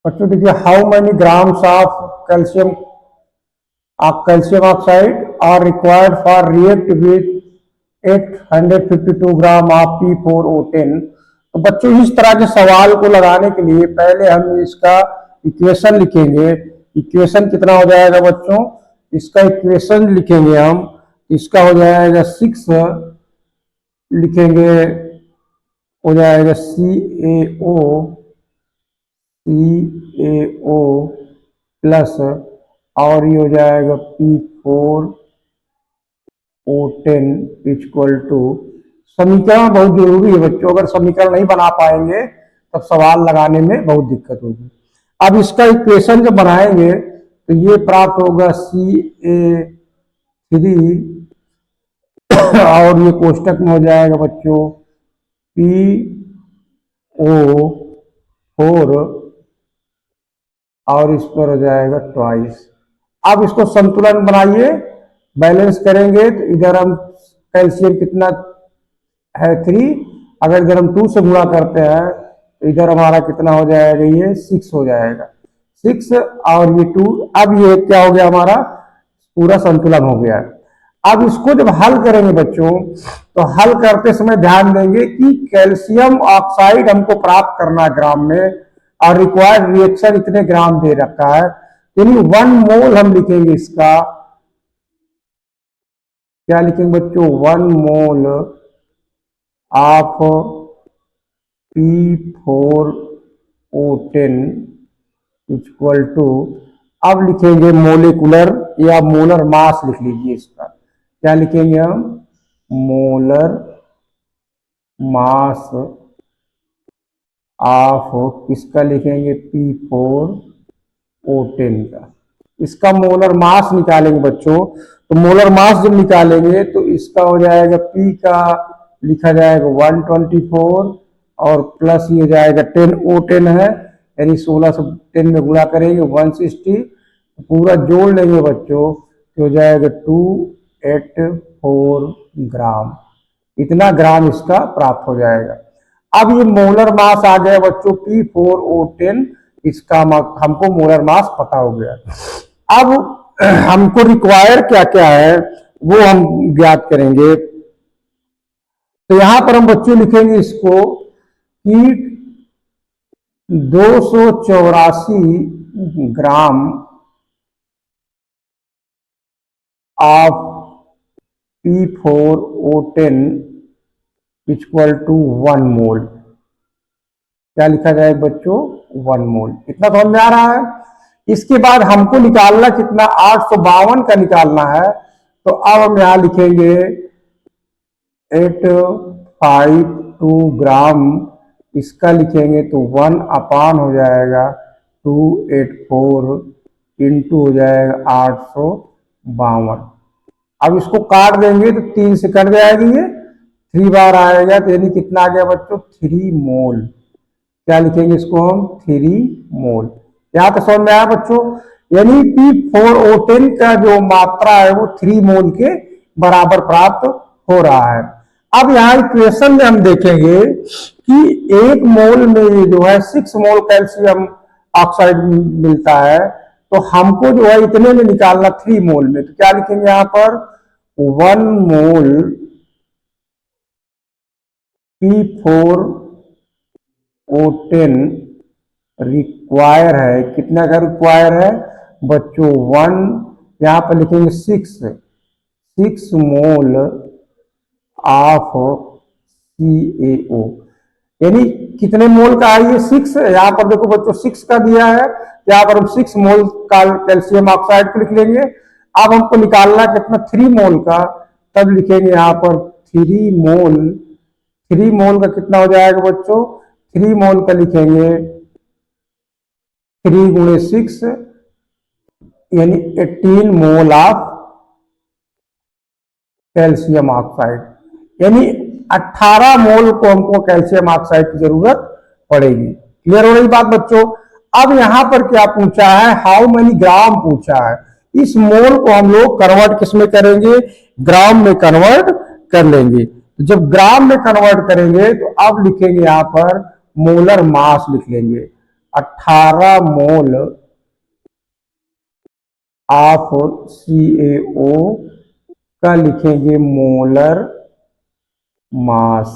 बच्चों देखिए, how many grams of calcium oxide are required for react with 852 gram of P4O10। तो बच्चों इस तरह के सवाल को लगाने के लिए पहले हम इसका इक्वेशन लिखेंगे। इक्वेशन कितना हो जाएगा बच्चों, इसका इक्वेशन लिखेंगे हम, इसका हो जाएगा 6 लिखेंगे, हो जाएगा CaO प्लस, और ये हो जाएगा P4O10 इक्वल टू। समीकरण बहुत जरूरी है बच्चों, अगर समीकरण नहीं बना पाएंगे तब सवाल लगाने में बहुत दिक्कत होगी। अब इसका इक्वेशन जब बनाएंगे तो ये प्राप्त होगा Ca3 और ये कोष्टक में हो जाएगा बच्चों PO4 और इस पर हो जाएगा ट्वाइस। अब इसको संतुलन बनाइए, बैलेंस करेंगे तो इधर हम कैल्शियम कितना है 3, अगर इधर हम 2 से गुणा करते हैं तो इधर हमारा कितना हो जाएगा, ये 6 हो जाएगा, 6 और ये 2। अब ये क्या हो गया, हमारा पूरा संतुलन हो गया। अब इसको जब हल करेंगे बच्चों तो हल करते समय ध्यान देंगे कि कैल्शियम ऑक्साइड हमको प्राप्त करना ग्राम में और रिक्वायर्ड रिएक्शन इतने ग्राम दे रखा है, यानी 1 मोल हम लिखेंगे इसका। क्या लिखेंगे बच्चों, 1 mole of P4O10 equal to, अब लिखेंगे मोलिकुलर या मोलर मास लिख लीजिए इसका। क्या लिखेंगे हम, मोलर मास ऑफ, किसका लिखेंगे, P4O10 का। इसका मोलर मास निकालेंगे बच्चों, तो मोलर मास जब निकालेंगे तो इसका हो जाएगा P का लिखा जाएगा 124 और प्लस ये जाएगा 10O10 है, यानी 16 से 10 में गुणा करेंगे 160, पूरा जोड़ लेंगे बच्चों तो हो जाएगा 284 ग्राम, इतना ग्राम इसका प्राप्त हो जाएगा। अब ये मोलर मास आ गया बच्चों P4O10, इसका हमको मोलर मास पता हो गया। अब हमको रिक्वायर क्या क्या है वो हम ज्ञात करेंगे। तो यहां पर हम बच्चों लिखेंगे इसको कि 284 gram of P4O10 equal to 1 mole. क्या लिखा जाए बच्चों, 1 मोल। इतना समझ में आ रहा है। इसके बाद हमको निकालना कितना, 852 का निकालना है। तो अब हम यहां लिखेंगे 852 ग्राम, इसका लिखेंगे तो 1 अपान हो जाएगा 284 इंटू हो जाएगा 852। अब इसको काट देंगे तो 3 से कट जाएगी, ये 3 बार आएगा, तो यानी कितना आ गया बच्चों, 3 मोल। क्या लिखेंगे इसको हम, 3 मोल। यहां तो समझ में आया बच्चों, यानी P4O10 का जो मात्रा है वो 3 मोल के बराबर प्राप्त हो रहा है। अब यहाँ इक्वेशन में हम देखेंगे कि 1 मोल में जो है 6 मोल कैल्शियम ऑक्साइड मिलता है, तो हमको जो है इतने में निकालना 3 मोल में। तो क्या लिखेंगे यहाँ पर, 1 मोल P4O10 रिक्वायर है, कितना का रिक्वायर है बच्चों, 1, यहां पर लिखेंगे 6 मोल ऑफ CaO, यानी कितने मोल का है ये, 6। यहां पर देखो बच्चों 6 का दिया है, यहां पर हम 6 मोल का कैल्शियम ऑक्साइड को लिख लेंगे। अब हमको निकालना कितना, 3 मोल का, तब लिखेंगे यहां पर 3 मोल। 3 मोल का कितना हो जाएगा बच्चों, 3 मोल का लिखेंगे 3 गुणे 6 यानी 18 मोल ऑफ कैल्शियम ऑक्साइड, यानी 18 मोल को हमको कैल्शियम ऑक्साइड की जरूरत पड़ेगी। क्लियर हो रही बात बच्चों। अब यहां पर क्या पूछा है, हाउ मेनी ग्राम पूछा है। इस मोल को हम लोग कन्वर्ट किसमें करेंगे, ग्राम में कन्वर्ट कर लेंगे। जब ग्राम में कन्वर्ट करेंगे तो अब लिखेंगे यहां पर मोलर मास लिख लेंगे। 18 मोल ऑफ CaO का लिखेंगे मोलर मास।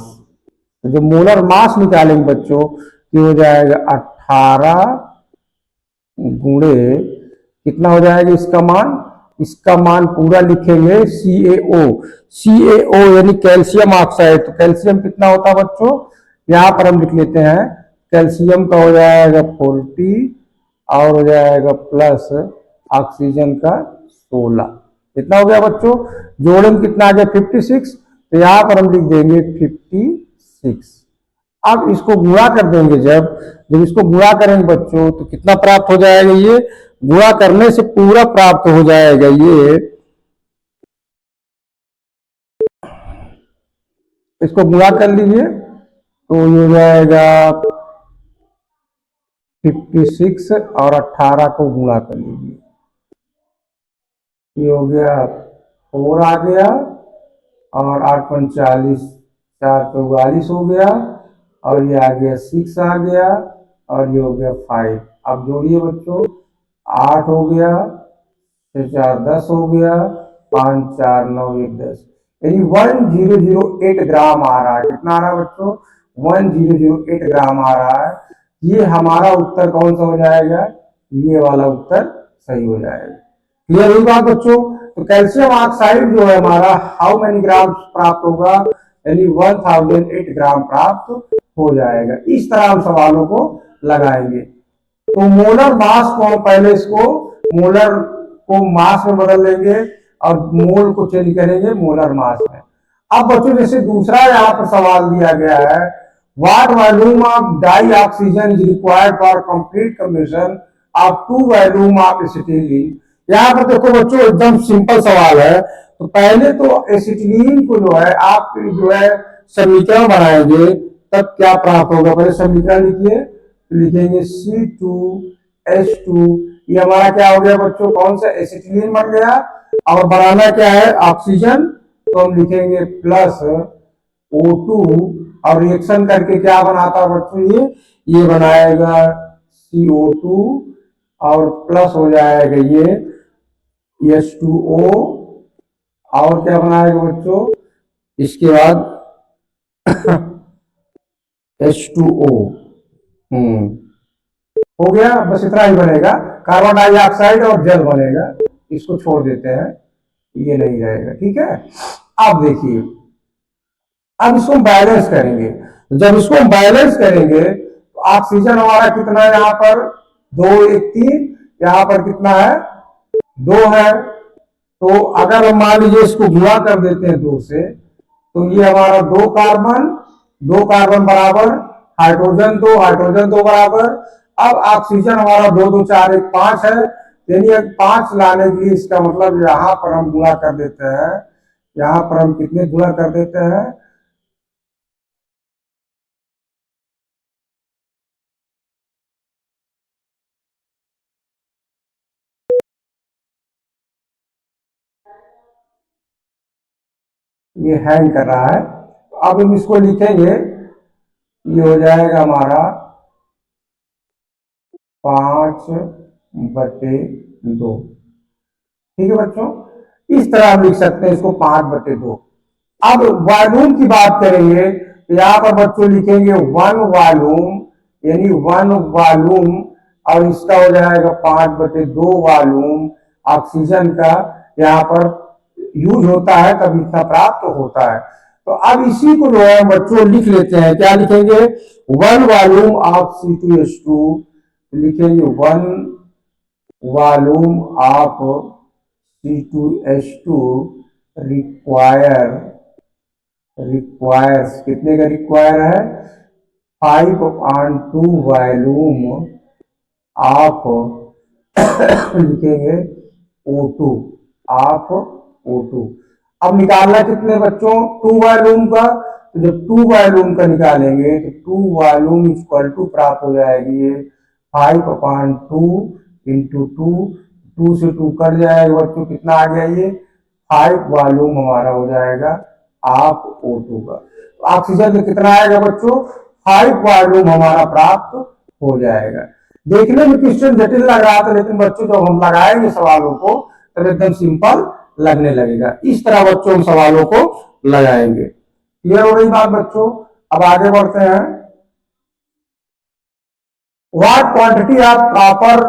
तो जो मोलर मास निकालेंगे बच्चों, ये हो जाएगा 18 गुणे कितना हो जाएगा इसका मान, इसका मान पूरा लिखेंगे CaO। CaO यानी कैल्शियम ऑक्साइड। तो कैल्शियम कितना होता है बच्चों, यहां पर हम लिख लेते हैं, कैल्शियम का हो जाएगा 40 और हो जाएगा प्लस ऑक्सीजन का 16। कितना हो गया बच्चों, जोड़ेंगे कितना आ गया 56। तो यहां पर हम लिख देंगे 56। अब इसको गुणा कर देंगे, जब जब इसको गुणा करेंगे बच्चों तो कितना प्राप्त हो जाएगा, ये गुणा करने से पूरा प्राप्त हो जाएगा। ये इसको गुणा कर लीजिए तो ये हो जाएगा 56 और 18 को गुणा कर लीजिए, ये हो गया 4 आ गया और 8 45 4 44 हो गया और ये आ गया 6 आ गया और ये हो गया 5। अब जोड़िए बच्चों, 8 हो गया, 6 4 10 हो गया, 5 4 9 1 10, यानी 1008 ग्राम आ रहा है। कितना आ रहा है बच्चों, 1008 ग्राम आ रहा है। ये हमारा उत्तर कौन सा हो जाएगा, ये वाला उत्तर सही हो जाएगा। क्लियर हुई बात बच्चों। तो कैल्शियम ऑक्साइड जो है हमारा हाउ मेनी ग्राम प्राप्त होगा, यानी 1008 ग्राम प्राप्त हो जाएगा। इस तरह हम सवालों को लगाएंगे। तो मोलर मास को हम पहले इसको मोलर को मास में बदल लेंगे और मोल को चेंज करेंगे मोलर मास में। अब बच्चों जैसे दूसरा यहाँ पर सवाल दिया गया है, what volume of dioxygen is required for complete combination of 2 volume of acetylene. यहाँ पर देखो बच्चों एकदम सिंपल सवाल है। तो पहले तो एसिटिलीन को जो है आप जो है समीकरण बनाएंगे, तब क्या प्राप्त होगा, पहले समीकरण लिखिए। लिखेंगे C2H2, ये हमारा क्या हो गया बच्चों, कौन सा एसिटिलीन बन गया, और बनाना क्या है ऑक्सीजन, तो हम लिखेंगे प्लस O2 और रिएक्शन करके क्या बनाता है बच्चों, ये बनाएगा CO2 और प्लस हो जाएगा ये H2O और क्या बनाएगा बच्चों, इसके बाद H2O। हो गया, बस इतना ही बनेगा, कार्बन डाइऑक्साइड और जल बनेगा, इसको छोड़ देते हैं, ये नहीं रहेगा। ठीक है, अब देखिए, अब इसको बैलेंस करेंगे। जब इसको बैलेंस करेंगे तो ऑक्सीजन हमारा कितना है, यहाँ पर 2 1 3, यहाँ पर कितना है 2 है। तो अगर हम मान लीजिए इसको गुणा कर देते हैं 2 से, तो ये हमारा 2 कार्बन बराबर हाइड्रोजन 2, हाइड्रोजन 2 बराबर। अब ऑक्सीजन हमारा 2 2 4 1 5 है, यानी 5 लाने के लिए इसका मतलब यहां पर हम गुणा कर देते हैं, यहां पर हम कितने गुणा कर देते हैं, ये हैंग कर रहा है। तो अब हम इसको लिखेंगे, ये हो जाएगा हमारा 5/2। ठीक है बच्चों, इस तरह हम लिख सकते हैं इसको 5/2। अब वॉल्यूम की बात करेंगे तो यहाँ पर बच्चों लिखेंगे 1 वॉल्यूम, यानी 1 वॉल्यूम और इसका हो जाएगा 5/2 वॉल्यूम ऑक्सीजन का यहाँ पर यूज होता है, तब इतना प्राप्त होता है। तो अब इसी को जो है बच्चों लिख लेते हैं, क्या लिखेंगे 1 वॉल्यूम ऑफ C2H2, लिखेंगे 1 वॉल्यूम ऑफ C2H2 रिक्वायर्स कितने का रिक्वायर है, 5/2 वॉल्यूम ऑफ लिखेंगे O2 ऑफ O2। अब निकालना कितने बच्चों 2 वॉल्यूम का, तो जब 2 वॉल्यूम का निकालेंगे तो 2 वॉल्यूम इक्वल टू प्राप्त हो जाएगी 5/2 इंटू 2 से 2 कट जाएगा बच्चों, कितना आ गया ये 5 वॉल्यूम हमारा हो जाएगा ऑफ O2 का। ऑक्सीजन में कितना आएगा बच्चों 5 वॉल्यूम हमारा प्राप्त हो जाएगा। देखने में क्वेश्चन जटिल लग रहा था, लेकिन बच्चों जब हम लगाएंगे सवालों को तब एकदम सिंपल लगने लगेगा। इस तरह बच्चों हम सवालों को लगाएंगे। क्लियर हो रही बात बच्चों? अब आगे बढ़ते हैं। What quantity of copper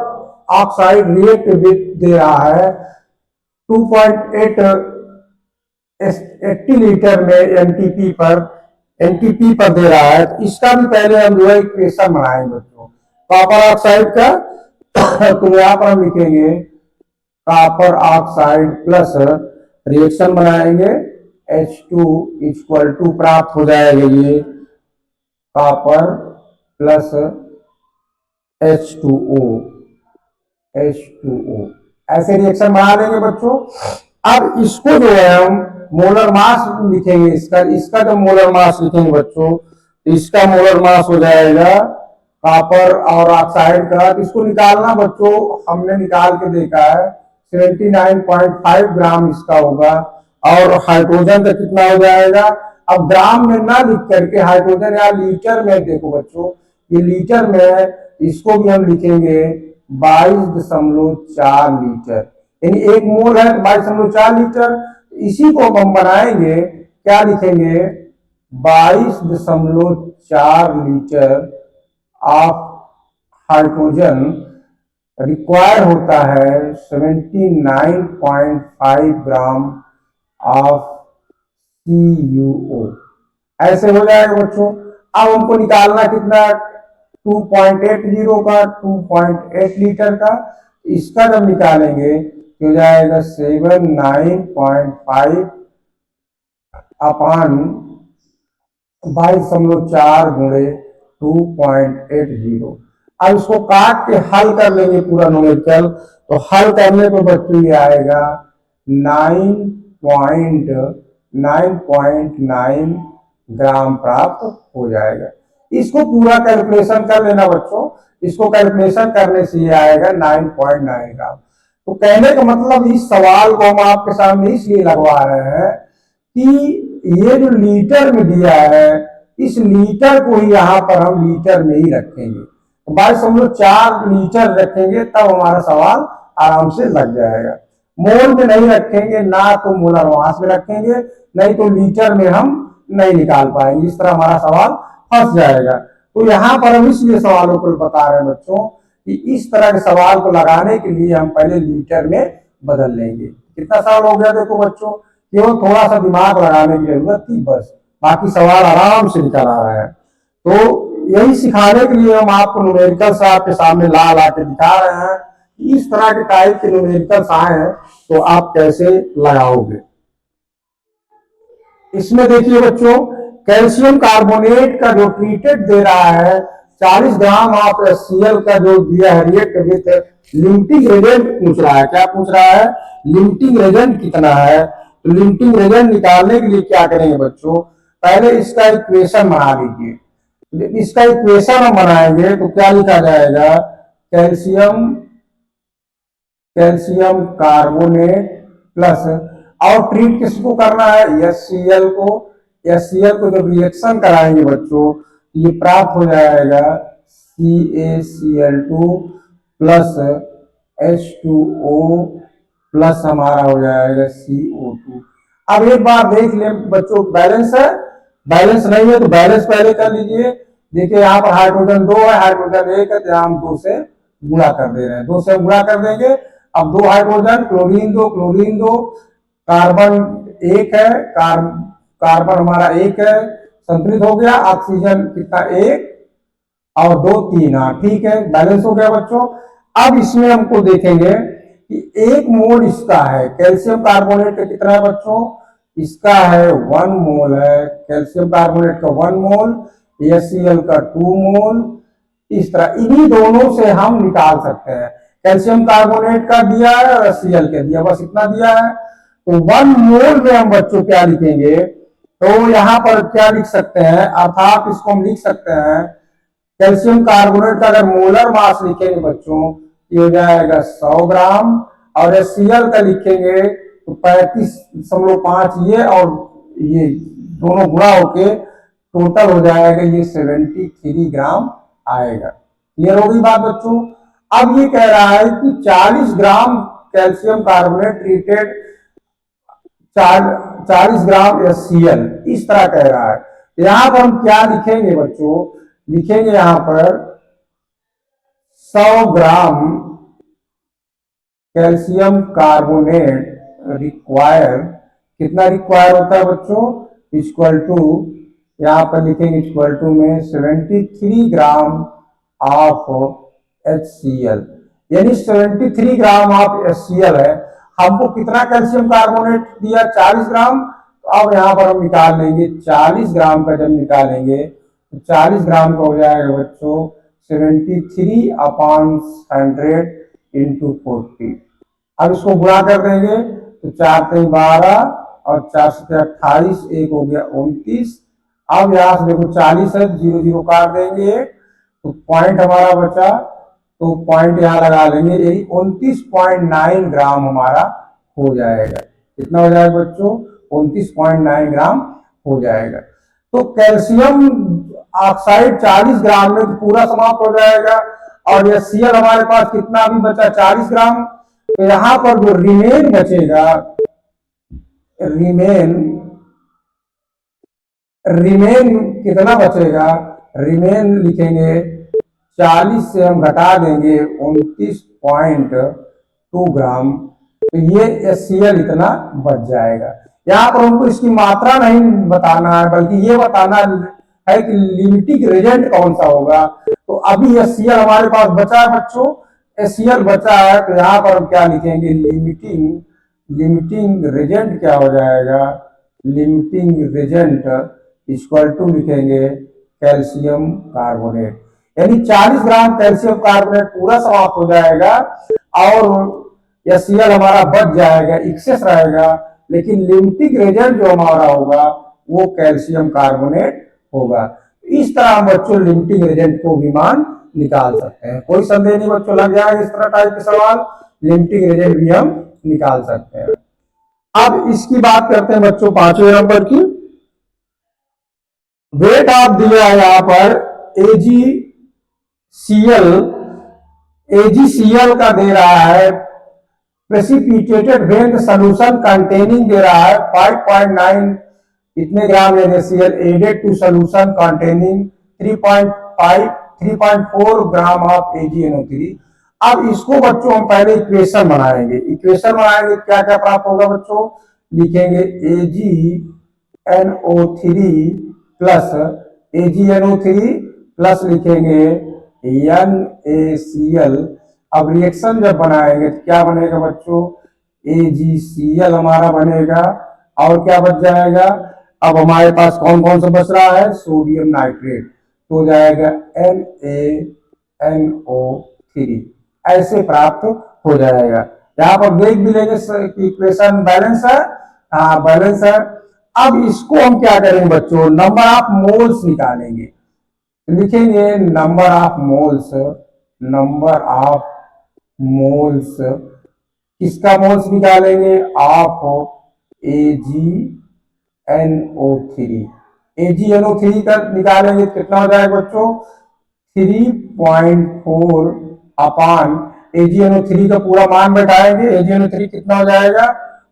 oxide react with दे रहा है 2.80 लीटर में एनटीपी पर दे रहा है। तो इसका भी पहले हम जो है इक्वेशन बनाएंगे बच्चों कॉपर ऑक्साइड का। तो यहाँ पर हम लिखेंगे कॉपर ऑक्साइड प्लस रिएक्शन बनाएंगे H2 इक्वल टू प्राप्त हो जाएगा ये कॉपर प्लस H2O ऐसे रिएक्शन बना लेंगे बच्चों। अब इसको जो है हम मोलर मास लिखेंगे, इसका जो मोलर मास लिखेंगे बच्चों, इसका मोलर मास हो जाएगा कॉपर और ऑक्साइड का। इसको निकालना बच्चों हमने निकाल के देखा है 79.5 ग्राम इसका होगा। और हाइड्रोजन का कितना हो जाएगा? अब ग्राम में ना लिख करके हाइड्रोजन या लीटर में देखो बच्चों, ये लीटर में, इसको भी हम लिखेंगे 22.4 लीटर, यानी एक मोल है तो 22.4 लीटर। इसी को हम बनाएंगे, क्या लिखेंगे 22.4 लीटर ऑफ हाइड्रोजन रिक्वायर होता है 79.5 ग्राम ऑफ CuO। ऐसे हो जाएगा बच्चों। अब हमको निकालना कितना 2.80 का 2.8 लीटर का। इसका जब निकालेंगे तो हो जाएगा 79.5 अपान 22.4 गुणे 2.80। अब इसको काट के हल कर लेंगे पूरा न्यूमेरिकल, तो हल करने पर बच्चों ये आएगा 9.9 ग्राम प्राप्त हो जाएगा। इसको पूरा कैलकुलेशन कर लेना बच्चों, इसको कैलकुलेशन करने से ये आएगा 9.9 ग्राम। तो कहने का मतलब इस सवाल को हम आपके सामने इसलिए लगवा रहे हैं कि ये जो लीटर में दिया है, इस लीटर को ही यहाँ पर हम लीटर में ही रखेंगे। 22.4 लीटर रखेंगे तब हमारा सवाल आराम से लग जाएगा। मोल में नहीं रखेंगे, ना तो मोलर मास में रखेंगे, नहीं तो लीटर में हम नहीं निकाल पाएंगे, इस तरह हमारा सवाल फंस जाएगा। तो यहाँ पर हम इसलिए सवालों को बता रहे हैं बच्चों कि इस तरह के सवाल को लगाने के लिए हम पहले लीटर में बदल लेंगे। कितना सवाल हो गया देखो बच्चों, केवल थोड़ा सा दिमाग लगाने की जरूरत थी बस, बाकी सवाल आराम से निकल आ रहा है। तो यही सिखाने के लिए हम आपको न्यूमेरिकल्स आपके सामने ला ला के दिखा रहे हैं कि इस तरह के टाइप के न्यूमेरिकल्स आए हैं तो आप कैसे लगाओगे। इसमें देखिए बच्चों कैल्शियम कार्बोनेट का जो ट्रीटेड दे रहा है 40 ग्राम ऑफ HCl का जो दिया है रिएक्ट विथ लिमिटिंग एजेंट पूछ रहा है। क्या पूछ रहा है? लिमिटिंग एजेंट कितना है। तो लिमिटिंग एजेंट निकालने के लिए क्या करेंगे बच्चों, पहले इसका इक्वेशन बना लीजिए। इसका इक्वेशन हम बनाएंगे तो क्या लिखा जाएगा, कैल्शियम कार्बोनेट प्लस, और ट्रीट किसको करना है HCl को। HCl को जब रिएक्शन कराएंगे बच्चों ये प्राप्त हो जाएगा CaCl2 प्लस H2O प्लस हमारा हो जाएगा CO2। अब एक बार देख ले बच्चों बैलेंस है, बैलेंस नहीं है तो बैलेंस पहले कर लीजिए। देखिए यहाँ पर हाइड्रोजन 2 है, हाइड्रोजन 1 है, तो हम 2 से गुणा कर दे रहे हैं, 2 से गुणा कर देंगे। अब 2 हाइड्रोजन, क्लोरीन 2, कार्बन 1 है, कार्बन हमारा 1 है, संतुलित हो गया। ऑक्सीजन कितना 1 और 2 3, हाँ ठीक है, बैलेंस हो गया बच्चों। अब इसमें हमको देखेंगे कि 1 मोल इसका है, कैल्शियम कार्बोनेट का कितना है बच्चों, इसका है 1 मोल है, कैल्शियम कार्बोनेट का 1 मोल, HCl का 2 मोल। इस तरह इन्हीं दोनों से हम निकाल सकते हैं, कैल्शियम कार्बोनेट का दिया है और HCl का दिया, बस इतना दिया है। तो 1 मोल में हम बच्चों क्या लिखेंगे, तो यहाँ पर क्या लिख सकते हैं, अर्थात इसको हम लिख सकते हैं कैल्शियम कार्बोनेट का अगर मोलर मास लिखेंगे बच्चों ये हो जाएगा 100 ग्राम, और HCl का लिखेंगे तो 35.5 ये और ये दोनों गुणा होके टोटल हो जाएगा ये 73 ग्राम आएगा। क्लियर हो गई बात बच्चों। अब ये कह रहा है कि 40 ग्राम कैल्शियम कार्बोनेट ट्रीटेड 40 ग्राम HCl, इस तरह कह रहा है। तो यहां पर हम क्या लिखेंगे बच्चों, लिखेंगे यहां पर 100 ग्राम कैल्शियम कार्बोनेट रिक्वायर, कितना रिक्वायर होता है बच्चों, इक्वल टू, यहां पर लिखेंगे इक्वल टू में 73 ग्राम ऑफ HCl, यानी 73 ग्राम ऑफ HCl है। हमको कितना कैल्शियम कार्बोनेट दिया, 40 ग्राम। तो अब यहां पर हम निकाल लेंगे 40 ग्राम का, जब निकालेंगे तो 40 ग्राम का हो जाएगा बच्चों 73/100 इंटू 40। अब इसको गुणा कर देंगे तो 4 3 12 और 4 7 28, एक हो गया 29। अब यहां से देखो 40 है, 0 0 काट देंगे तो पॉइंट हमारा बचा, तो पॉइंट यहां लगा लेंगे, यही 29.9 ग्राम हमारा हो जाएगा। कितना हो जाएगा बच्चों, 29.9 ग्राम हो जाएगा। तो कैल्शियम ऑक्साइड 40 ग्राम में तो पूरा समाप्त हो जाएगा, और ये HCl हमारे पास कितना भी बचा, 40 ग्राम। तो यहां पर जो रिमेन बचेगा, रिमेन कितना बचेगा, रिमेन लिखेंगे 40 से हम घटा देंगे 29.2 ग्राम, तो ये HCl इतना बच जाएगा। यहाँ पर हमको इसकी मात्रा नहीं बताना है, बल्कि ये बताना है कि लिमिटिंग रेजेंट कौन सा होगा। तो अभी HCl हमारे पास बचा है बच्चों, HCl बचा है, तो यहाँ पर हम क्या लिखेंगे, लिमिटिंग रेजेंट क्या हो जाएगा, लिमिटिंग रेजेंट इक्वल टू लिखेंगे कैल्शियम कार्बोनेट, यानी 40 ग्राम कैल्शियम कार्बोनेट पूरा समाप्त हो जाएगा और HCl हमारा बच जाएगा, एक्सेस रहेगा, लेकिन लिमिटिंग रेजेंट जो हमारा होगा वो कैल्शियम कार्बोनेट होगा। इस तरह हम बच्चों लिमिटिंग रेजेंट को भी मान निकाल सकते हैं। कोई संदेह नहीं बच्चों, लग जाएगा इस तरह टाइप के सवाल, लिमिटिंग रेजेंट भी हम निकाल सकते हैं। अब इसकी बात करते हैं बच्चों 5वें नंबर की। वेट आप दिया है यहां पर AgCl का दे रहा है, प्रेसिपिटेटेड व्हेन सोल्यूशन कंटेनिंग दे रहा है 5.9 इतने gram NaCl added to solution containing 3.4 gram of AgNO3। अब इसको बच्चों हम पहले इक्वेशन बनाएंगे, इक्वेशन बनाएंगे क्या क्या प्राप्त होगा बच्चों, लिखेंगे AgNO3 प्लस लिखेंगे NaCl। अब रिएक्शन जब बनाएंगे तो क्या बनेगा बच्चों, AgCl हमारा बनेगा, और क्या बच जाएगा, अब हमारे पास कौन कौन सा बच रहा है, सोडियम नाइट्रेट, तो हो जाएगा NaNO3, ऐसे प्राप्त हो जाएगा। यहाँ पर देख भी लेंगे कि इक्वेशन बैलेंस है, हाँ बैलेंस है। अब इसको हम क्या करेंगे बच्चों, नंबर ऑफ मोल्स निकालेंगे, लिखेंगे नंबर ऑफ मोल्स, किसका मोल्स निकालेंगे, ऑफ AgNO3 का निकालेंगे, कितना हो जाएगा बच्चों 3.4 अपान AgNO3 का पूरा मान बैठाएंगे, AgNO3 कितना हो जाएगा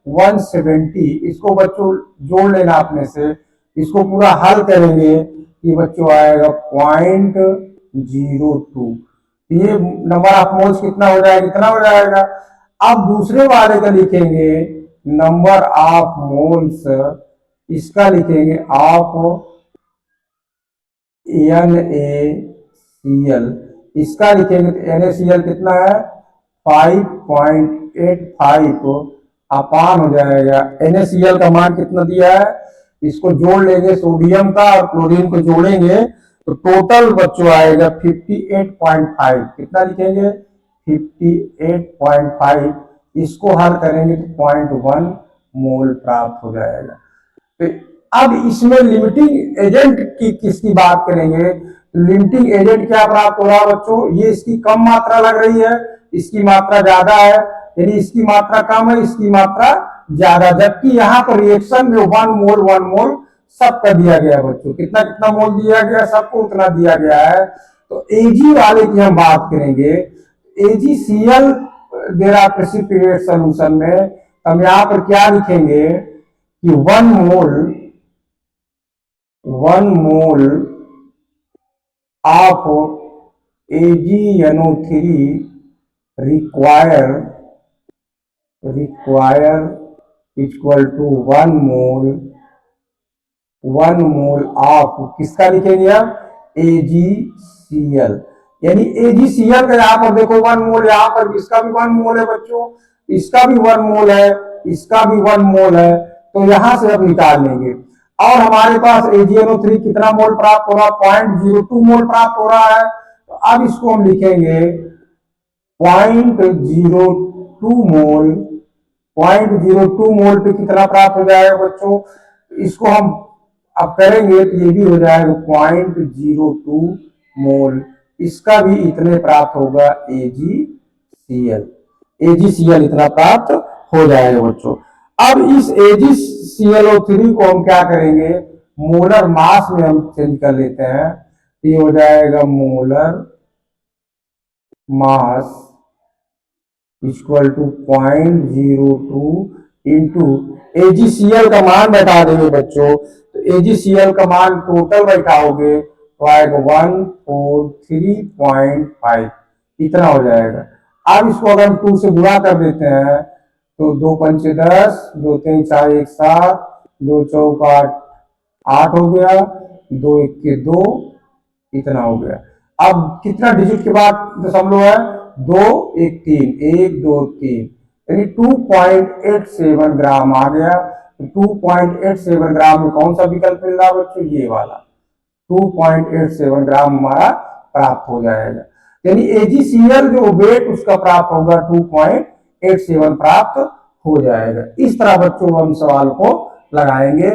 170। इसको बच्चों जोड़ लेना अपने से, इसको पूरा हल करेंगे, ये बच्चों आएगा 0.02, ये नंबर ऑफ मोल्स कितना हो जाएगा, इतना हो जाएगा। अब दूसरे वाले का लिखेंगे नंबर ऑफ मोल्स, इसका लिखेंगे ऑफ NaCl, इसका लिखेंगे तो NaCl कितना है 5.85 अपान हो जाएगा, NaCl का मान कितना दिया है, इसको जोड़ लेंगे सोडियम का और क्लोरीन को जोड़ेंगे तो टोटल बच्चों आएगा 58.5, कितना लिखेंगे 58.5, इसको हल करेंगे तो 0.1 मोल प्राप्त हो जाएगा। तो अब इसमें लिमिटिंग एजेंट की किसकी बात करेंगे, लिमिटिंग एजेंट क्या प्राप्त हो रहा है बच्चों, ये इसकी कम मात्रा लग रही है, इसकी मात्रा ज्यादा है, यानी इसकी मात्रा कम है, इसकी मात्रा ज्यादा, जबकि यहाँ पर रिएक्शन में 1 मोल सबका दिया गया है बच्चों, कितना कितना मोल दिया गया, सबको उतना दिया गया है। तो एजी वाले की हम बात करेंगे, AgCl दे रहा प्रेसिपिटेट सोल्यूशन में, हम यहां पर क्या लिखेंगे कि 1 mole of AgNO3 require equal to 1 mole of, किसका लिखेंगे हम, AgCl। यानी AgCl का यहां पर देखो 1 मोल, यहां पर इसका भी 1 मोल है बच्चों, इसका भी 1 मोल है, इसका भी 1 मोल है, तो यहां से अब निकाल लेंगे। और हमारे पास AgNO3 कितना मोल प्राप्त हो रहा है, 0.02 मोल प्राप्त हो रहा है। तो अब इसको हम लिखेंगे 0.02 मोल, 0.02 मोल पे कितना प्राप्त हो जाएगा बच्चों, इसको हम अब करेंगे तो ये भी हो जाएगा 0.02 मोल, इसका भी इतने प्राप्त होगा AgCl इतना प्राप्त हो जाएगा बच्चों। अब इस AgClO3 को हम क्या करेंगे, मोलर मास में हम चेंज कर लेते हैं, ये हो जाएगा molar mass equal to 0.02 into AgCl का मान बैठा देंगे बच्चों, तो AgCl का मान टोटल बैठाओगे तो आएगा 143.5, इतना हो जाएगा। अब इसको अगर हम 2 से गुणा कर देते हैं तो 2 पंचे 10, 2 3 4 1 7, 2 चौक 8 हो गया, 2 1 के 2, इतना हो गया। अब कितना डिजिट के बाद दशमलव है, 2 1 3, 1 2 3, यानी 2.87 ग्राम आ गया। 2.87 ग्राम में कौन सा विकल्प मिल रहा है बच्चों, ये वाला 2.87 ग्राम हमारा प्राप्त हो जाएगा। यानी AgCl जो वेट उसका प्राप्त होगा 2.87 प्राप्त हो जाएगा। इस तरह बच्चों हम सवाल को लगाएंगे।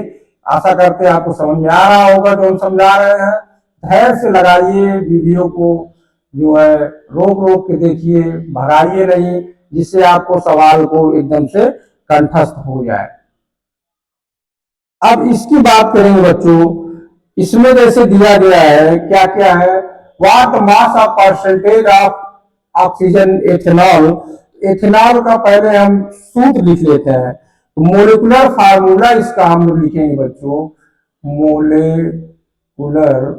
आशा करते हैं आपको समझ में आ रहा होगा जो हम समझा रहे हैं। धैर्य से लगाइए, वीडियो को जो है रोक रोक के देखिए, भगाइए नहीं, जिससे आपको सवाल को एकदम से कंठस्थ हो जाए। अब इसकी बात करेंगे बच्चों, इसमें जैसे दिया गया है, क्या क्या है, what mass of percentage of oxygen ethanol. Ethanol का पहले हम सूत्र लिख लेते हैं, तो मोलिकुलर फार्मूला इसका हम लोग लिखेंगे बच्चों, मोलिकुलर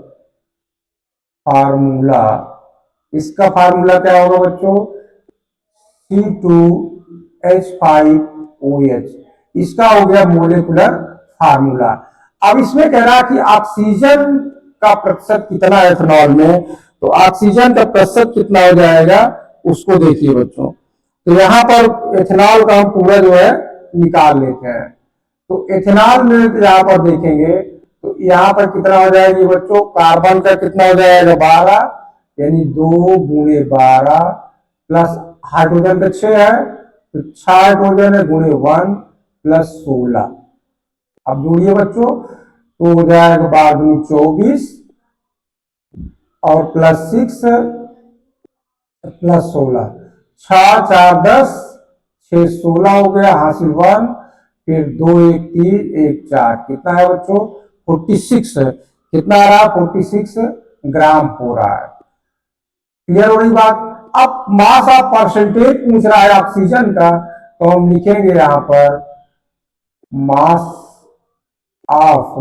फार्मूला, इसका फार्मूला क्या होगा बच्चों, C2H5OH, इसका हो गया मोलिकुलर फार्मूला। अब इसमें कह रहा है कि ऑक्सीजन का प्रतिशत कितना है एथेनॉल में, तो ऑक्सीजन का प्रतिशत कितना हो जाएगा उसको देखिए बच्चों। तो यहां पर एथेनॉल का हम पूरा जो है निकाल लेते हैं। तो एथेनॉल में यहां पर देखेंगे तो यहां पर कितना हो जाएगी बच्चों, कार्बन का कितना हो जाएगा 12, यानी 2 गुणे 12 प्लस हाइड्रोजन का 6 है तो 6 हाइड्रोजन है गुणे 1 प्लस 16। अब जोड़िए बच्चों तो हो जाएगा 12 24 और प्लस 6 प्लस 16, 6 4 10, 6 16 हो गया, हासिल 1, फिर 2 1 3 1 4, कितना है बच्चों 46, कितना आ रहा है 46 ग्राम हो रहा है। क्लियर हो रही बात। अब मास ऑफ परसेंटेज पूछ रहा है ऑक्सीजन का, तो हम लिखेंगे यहां पर mass of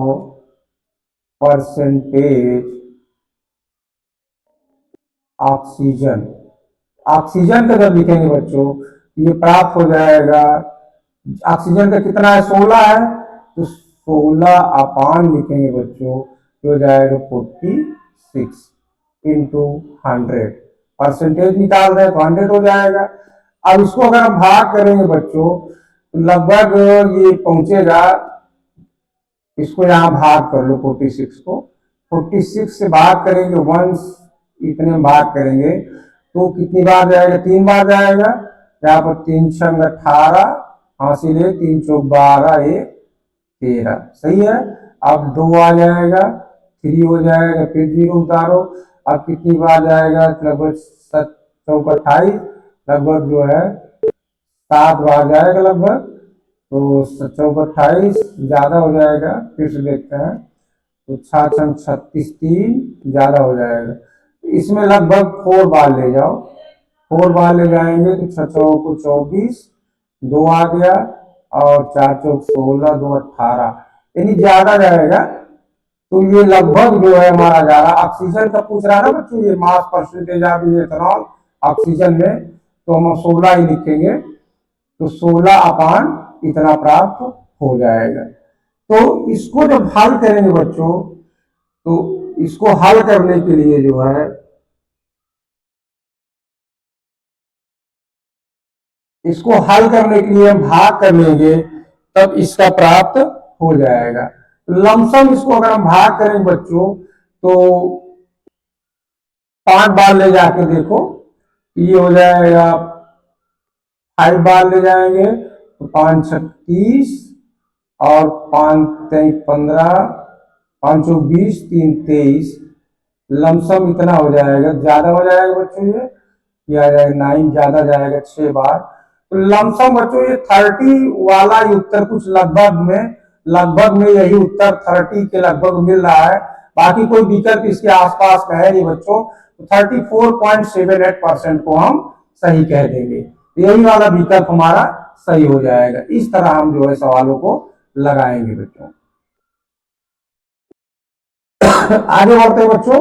percentage oxygen. Oxygen का जब लिखेंगे बच्चों ये प्राप्त हो जाएगा, ऑक्सीजन का कितना है 16 है, तो 16 अपान लिखेंगे बच्चों तो हो जाएगा 46 इंटू 100, परसेंटेज निकाल रहे हैं तो 100 हो जाएगा। अब इसको अगर हम भाग करेंगे बच्चों तो लगभग ये पहुंचेगा, इसको यहां भाग कर लो 46 को, 46 से भाग करेंगे 1 इतने में भाग करेंगे तो कितनी बार जाएगा, 3 बार जाएगा। यहाँ पर 3 छंग 18 हासिल है, 3 चौक 12 1 13, सही है। अब 2 आ जाएगा, 3 हो जाएगा, फिर 0 उतारो, अब कितनी बार जाएगा, लगभग 7 चौक 28, लगभग जो है 7 बार जाएगा लगभग, तो 7 28 ज्यादा हो जाएगा, फिर से देखते हैं तो 6 छंग 36 3 ज्यादा हो जाएगा, इसमें लगभग 4 बार ले जाओ, 4 बार ले जाएंगे तो 6 चौको 24, 2 आ गया, और 4 चौक 16, 2 18, यानी ज्यादा जाएगा। तो ये लगभग जो है हमारा जा रहा। ऑक्सीजन का पूछ रहा है ना बच्चों, ये मास परसेंटेज ऑफ इथेनॉल ऑक्सीजन में, तो हम 16 ही लिखेंगे, तो 16 अपान इतना प्राप्त हो जाएगा। तो इसको जब हल करेंगे बच्चों, तो इसको हल करने के लिए जो है, इसको हल करने के लिए हम भाग कर लेंगे, तब इसका प्राप्त हो जाएगा। लमसम इसको अगर हम भाग करेंगे बच्चों, तो 5 बार ले जाके देखो, ये हो जाएगा 5 बार ले जाएंगे तो 5 36, और 5 3 15, 5 20, 3 23, लमसम इतना हो जाएगा। ज्यादा हो जाएगा बच्चों, ये आ जाएगा 9, ज्यादा जाएगा 6 बार। तो लमसम बच्चों ये 30 वाला ही उत्तर कुछ लगभग में यही उत्तर 30 के लगभग मिल रहा है। बाकी कोई विकल्प इसके आसपास का है नहीं बच्चों, तो 34.78% को हम सही कह देंगे। यही वाला विकल्प हमारा सही हो जाएगा। इस तरह हम जो है सवालों को लगाएंगे बच्चों। आगे बढ़ते हैं बच्चों,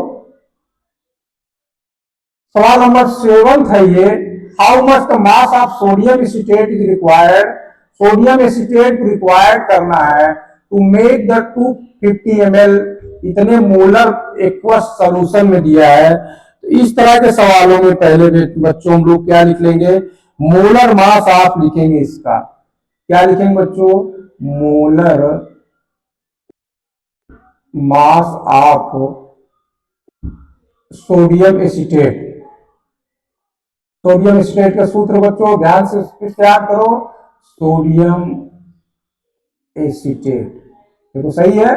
सवाल नंबर 7 है ये, how much the mass of sodium acetate is required. Sodium acetate required करना है टू मेक द 250 ml, इतने मोलर एक्वस सोल्यूशन में दिया है। तो इस तरह के सवालों में पहले बच्चों हम लोग क्या लिख लेंगे, मोलर मास आप लिखेंगे। इसका क्या लिखेंगे बच्चों, molar mass of sodium acetate. Sodium acetate का सूत्र बच्चों ध्यान से याद करो, सोडियम एसीटेट, देखो सही है,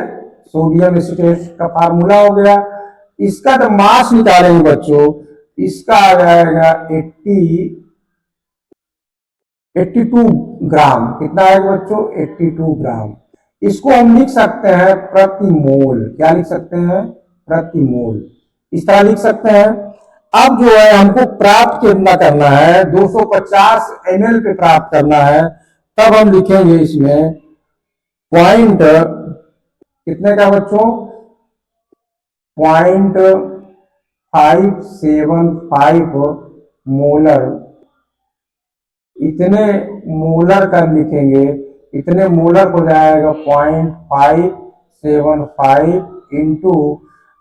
सोडियम एसीटेट का फार्मूला हो गया। इसका जब मास निकालेंगे बच्चों, इसका आ जाएगा 82 ग्राम। कितना आएगा बच्चों, 82 ग्राम। इसको हम लिख सकते हैं प्रति मोल। क्या लिख सकते हैं, प्रति मोल, इस तरह लिख सकते हैं। अब जो है हमको प्राप्त कितना करना है, 250 ml पे प्राप्त करना है, तब हम लिखेंगे इसमें पॉइंट कितने का बच्चों, 0.575 मोलर, इतने मोलर का लिखेंगे, इतने मोलर हो जाएगा 0.575 इंटू,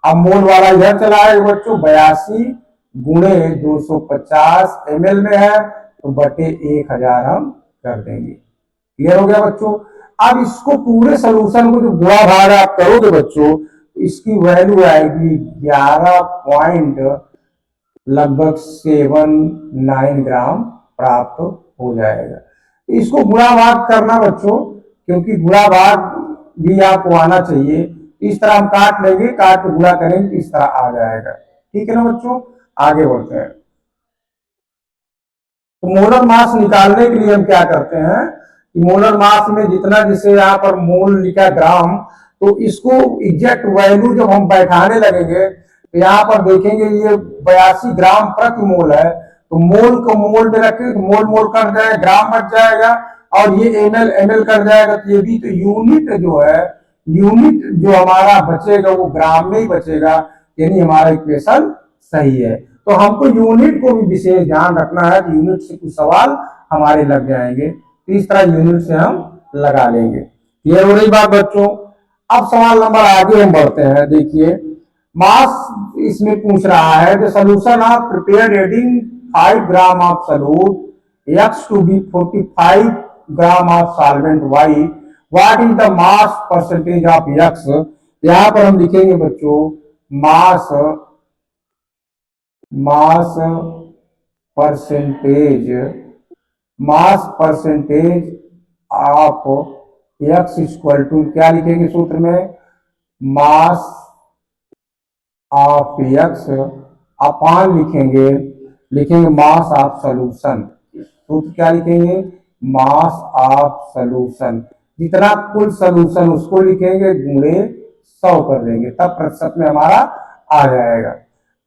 अब मोल वाला इधर चला आएगा बच्चों, 82 गुणे 250 ml में है, तो बटे 1000 हम कर देंगे। क्लियर हो गया बच्चों। अब इसको पूरे सोल्यूशन को जो गुणा भाग आप करोगे बच्चों, इसकी वैल्यू आएगी 11 पॉइंट लगभग 79 ग्राम प्राप्त हो जाएगा। इसको गुणा भाग करना बच्चों, क्योंकि गुणा भाग भी आपको आना चाहिए। इस तरह हम काट लेंगे, काट के गुणा करेंगे तो इस तरह आ जाएगा। ठीक है ना बच्चों, आगे बढ़ते हैं। तो मोलर मास निकालने के लिए हम क्या करते हैं, मोलर मास में जितना, जैसे यहाँ पर मोल लिखा ग्राम, तो इसको एग्जैक्ट वैल्यू जब हम बैठाने लगेंगे, तो यहाँ पर देखेंगे ये 82 ग्राम प्रति मोल है, तो मोल को मोल में रखें तो मोल मोल कट जाएगा, ग्राम बच जाएगा, और ये ml ml कट जाएगा, तो ये भी तो यूनिट जो है, यूनिट जो हमारा बचेगा वो ग्राम में ही बचेगा, यानी हमारा इक्वेशन सही है। तो हमको यूनिट को भी विशेष ध्यान रखना है, यूनिट से कुछ सवाल हमारे लग जाएंगे, तो इस तरह यूनिट से हम लगा लेंगे। क्लियर हो रही बात बच्चों। अब सवाल नंबर आगे हम बढ़ते हैं। देखिए मास इसमें पूछ रहा है, the solution of prepared adding 5 gram of solute X to be 45 gram of solvent Y, what is the mass percentage of X. यहां पर हम लिखेंगे बच्चों mass percentage, mass percentage of X equal to, क्या लिखेंगे सूत्र में, मास ऑफ एक्स अपान लिखेंगे मास ऑफ सॉल्यूशन। सूत्र क्या लिखेंगे, मास ऑफ सॉल्यूशन, जितना कुल सॉल्यूशन उसको लिखेंगे गुणे 100 कर देंगे, तब प्रतिशत में हमारा आ जाएगा।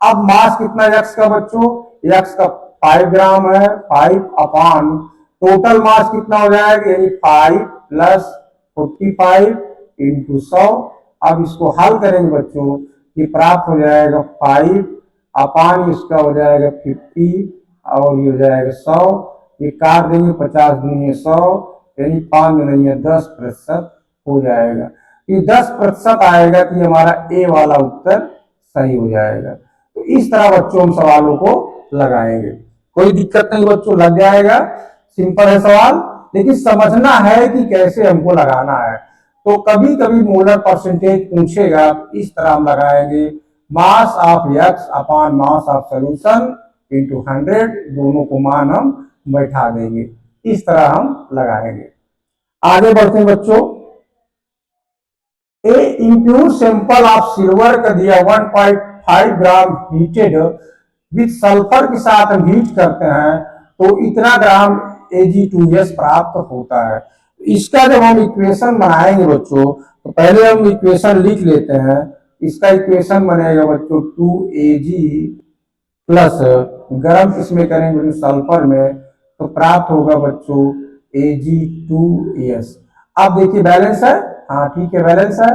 अब मास कितना यक्स का बच्चों, यक्स का 5 ग्राम है, 5 अपान टोटल मास कितना हो जाएगा, यानी 5 प्लस 45 इंटू 100। अब इसको हल करेंगे बच्चों, ये प्राप्त हो जाएगा 5 अपान इसका हो जाएगा 50 और ये हो जाएगा 100, ये काट देंगे 50 दूनी 100, यानी 5 नहीं है 10% हो जाएगा। ये 10% आएगा कि हमारा ए वाला उत्तर सही हो जाएगा। तो इस तरह बच्चों हम सवालों को लगाएंगे, कोई दिक्कत नहीं बच्चों, लग जाएगा, सिंपल है सवाल, लेकिन समझना है कि कैसे हमको लगाना है। तो कभी कभी मोलर परसेंटेज पूछेगा, इस तरह हम लगाएंगे, mass of x upon mass of solution into 100, दोनों को मान हम बैठा देंगे, इस तरह हम लगाएंगे। आगे बढ़ते हैं बच्चों, ए इम्प्योर सैंपल ऑफ सिल्वर का दिया 1.5 ग्राम हीटेड विथ सल्फर के साथ हम हीट करते हैं तो इतना ग्राम Ag2S प्राप्त होता है। इसका जब हम इक्वेशन बनाएंगे बच्चों, तो पहले हम इक्वेशन लिख लेते हैं। इसका इक्वेशन बनेगा बच्चों 2Ag प्लस गर्म किसमें करेंगे सल्फर में, तो प्राप्त होगा बच्चों Ag2S। अब देखिए बैलेंस है, हाँ ठीक है बैलेंस है।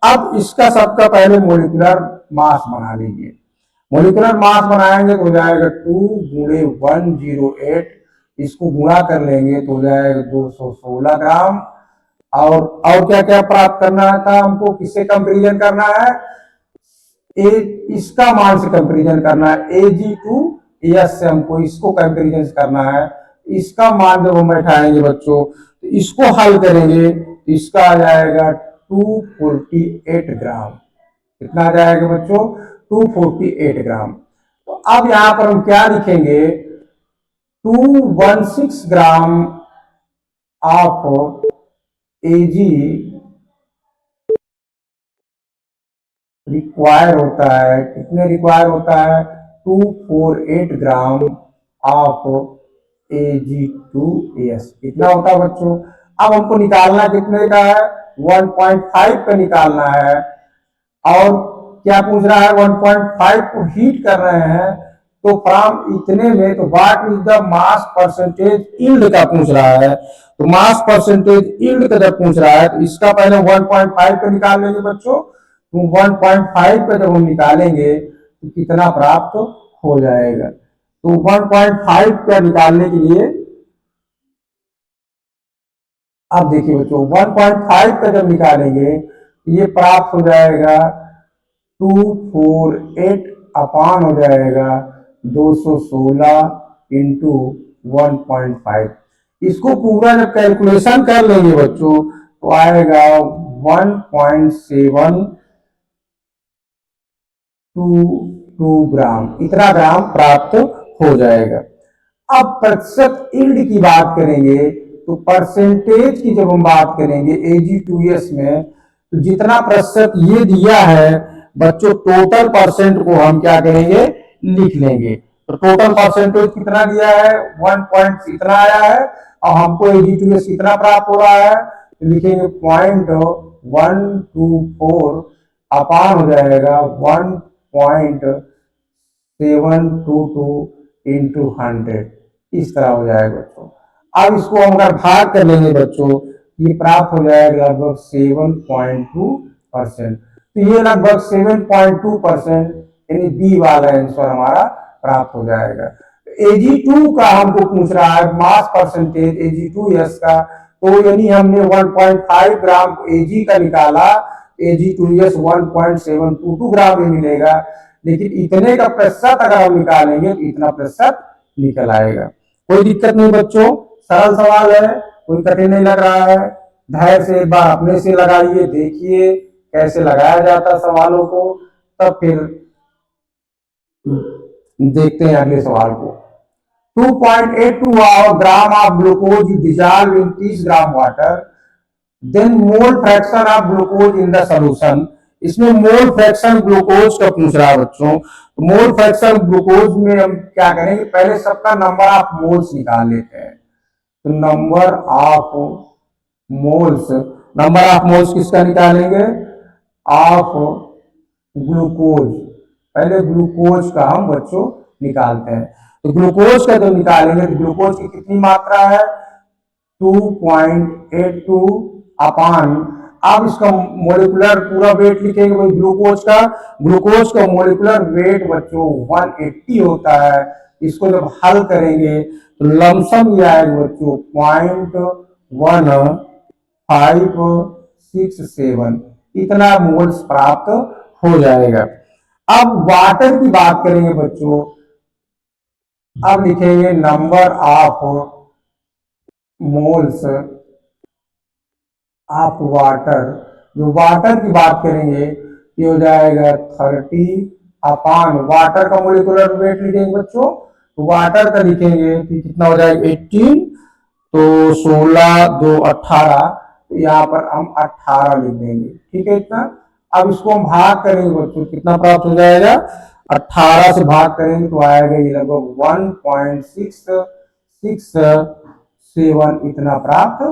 अब इसका सबका पहले मोलिकुलर मास बना लीजिए। मोलिकुलर मास बनाएंगे तो हो जाएगा 2 गुणे 108, इसको गुणा कर लेंगे तो हो जाएगा 216 ग्राम। और क्या क्या प्राप्त करना था हमको, किससे कंपेरिजन करना है, ए इसका मान से कंपेरिजन करना है, Ag2S से हमको इसको कंपेरिजन करना है। इसका मान जब हम बैठाएंगे बच्चों तो इसको हल करेंगे तो इसका आ जाएगा 248 ग्राम। कितना आ जाएगा बच्चों, 248 ग्राम। तो अब यहां पर हम क्या लिखेंगे, 216 ग्राम ऑफ Ag रिक्वायर होता है, कितने रिक्वायर होता है, 248 ग्राम ऑफ Ag2S कितना होता है बच्चों। अब हमको निकालना कितने का है, 1.5 का निकालना है। और क्या पूछ रहा है, 1.5 को हीट कर रहे हैं तो फ्रॉम इतने में, तो what is the mass percentage yield का पूछ रहा है। तो मास परसेंटेज यील्ड का जब पूछ रहा है तो इसका पहले 1.5 का निकाल लेंगे बच्चों। तो 1.5 का जब हम निकालेंगे तो कितना प्राप्त हो जाएगा। तो 1.5 का निकालने के लिए अब देखिए बच्चों 1.5 का जब निकालेंगे ये प्राप्त हो जाएगा 248 अपान हो जाएगा 216 इंटू 1.5। इसको पूरा जब कैलकुलेशन कर लेंगे बच्चों तो आएगा 1.722 ग्राम, इतना ग्राम प्राप्त हो जाएगा। अब प्रतिशत यील्ड की बात करेंगे तो परसेंटेज की जब हम बात करेंगे Ag2S में, तो जितना प्रतिशत ये दिया है बच्चों, टोटल परसेंट को हम क्या करेंगे, लिख लेंगे। तो टोटल परसेंटेज कितना दिया है, 1 पॉइंट इतना आया है और हमको Ag2S कितना प्राप्त हो रहा है, तो लिखेंगे 0.124 अपान हो जाएगा 1.722 इंटू 100, इस तरह हो जाएगा बच्चों। अब इसको हम अगर भाग कर लेंगे बच्चों, ये प्राप्त हो जाएगा लगभग 7.2%। तो ये लगभग 7.2% यानी बी वाला आंसर हमारा प्राप्त हो जाएगा। Ag2 का हमको पूछ रहा है मास परसेंटेज Ag2S का, तो यानी हमने 1.5 ग्राम Ag का निकाला, Ag2S 1.722 ग्राम में मिलेगा, लेकिन इतने का प्रतिशत अगर हम निकालेंगे तो इतना प्रतिशत निकल आएगा। कोई दिक्कत नहीं बच्चों, सरल सवाल है, कोई कठिन नहीं लग रहा है। धैर्य से एक बार अपने से लगाइए, देखिए कैसे लगाया जाता सवालों को, तब फिर देखते हैं अगले सवाल को। 2.82 gram of glucose dissolve in 30 gram water, then mole fraction of glucose in the solution. इसमें मोल फ्रैक्शन ग्लूकोज का पूछ रहा है बच्चों। मोल फ्रैक्शन ग्लूकोज में हम क्या करेंगे, पहले सबका नंबर ऑफ मोल्स निकाल लेते हैं। तो number of moles, number of moles किसका निकालेंगे, ऑफ ग्लूकोज, पहले ग्लूकोज का हम बच्चों निकालते हैं। तो ग्लूकोज का जब निकालेंगे तो ग्लूकोज की कितनी मात्रा है 2.82 अपान, अब इसका मोलिकुलर पूरा वेट लिखेंगे भाई ग्लूकोज का मोलिकुलर वेट बच्चों 180 होता है। इसको जब हल करेंगे तो लमसम ये आएगा बच्चों 0.1567 इतना मोल्स प्राप्त हो जाएगा। अब वाटर की बात करेंगे बच्चों, अब लिखेंगे number of moles of water, जो वाटर की बात करेंगे ये हो जाएगा 30 अपान वाटर का मोलिकुलर वेट लिखेंगे बच्चों, तो वाटर का लिखेंगे कि कितना हो जाएगा 18, तो 16 2 18, तो यहाँ पर हम 18 लिख देंगे, ठीक है इतना। अब इसको हम भाग करेंगे बच्चों, कितना प्राप्त हो जाएगा 18 से भाग करेंगे तो आएगा ये लगभग 1.667 इतना प्राप्त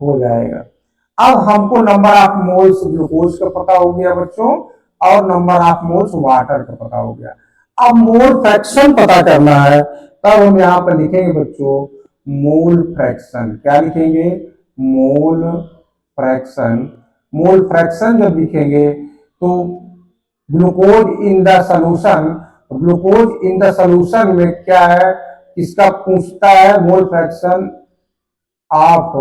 हो जाएगा। अब हमको नंबर ऑफ मोल्स ग्लूकोज का पता हो गया बच्चों और नंबर ऑफ मोल्स वाटर का पता हो गया। अब मोल फ्रैक्शन पता करना है, तब हम यहाँ पर लिखेंगे बच्चों मोल फ्रैक्शन। क्या लिखेंगे मोल फ्रैक्शन। मोल फ्रैक्शन जब लिखेंगे तो glucose in the solution, glucose in the solution में क्या है, किसका पूछता है मोल फ्रैक्शन ऑफ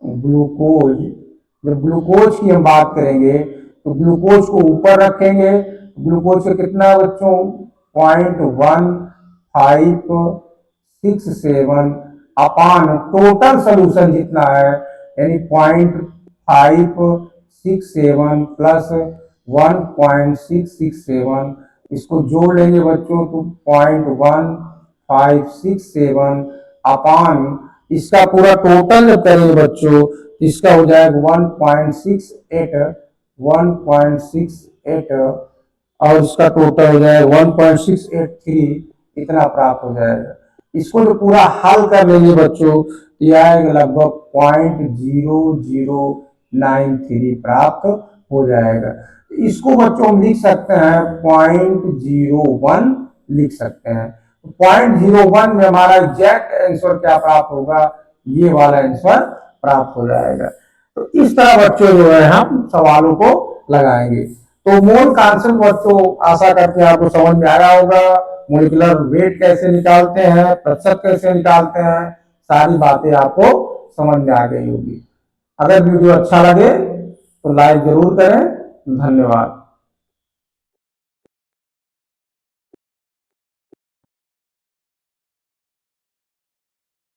ग्लूकोज। जब ग्लूकोज की हम बात करेंगे तो ग्लूकोज को ऊपर रखेंगे, ग्लूकोज का कितना बच्चों 0.1567 अपान टोटल सोल्यूशन जितना है यानी 0.567 प्लस 1.667, इसको जोड़ लेंगे बच्चों तो 0.1567 अपान इसका पूरा टोटल जब करेंगे बच्चों इसका हो जाएगा 1.68 और इसका टोटल हो जाएगा 1.683 इतना प्राप्त हो जाएगा। इसको तो पूरा हल कर लेंगे बच्चों तो यह आएगा लगभग 0.0093 प्राप्त हो जाएगा। इसको बच्चों हम लिख सकते हैं 0.01 लिख सकते हैं। 0.01 में हमारा एग्जैक्ट आंसर क्या प्राप्त होगा, ये वाला आंसर प्राप्त हो जाएगा। तो इस तरह बच्चों जो है हम सवालों को लगाएंगे। तो मोल कॉन्सेप्ट बच्चों आशा करते हैं आपको समझ में आया होगा। मोलिकुलर वेट कैसे निकालते हैं, प्रतिशत कैसे निकालते हैं, सारी बातें आपको समझ में आ गई होगी। अगर वीडियो अच्छा लगे तो लाइक जरूर करें। धन्यवाद।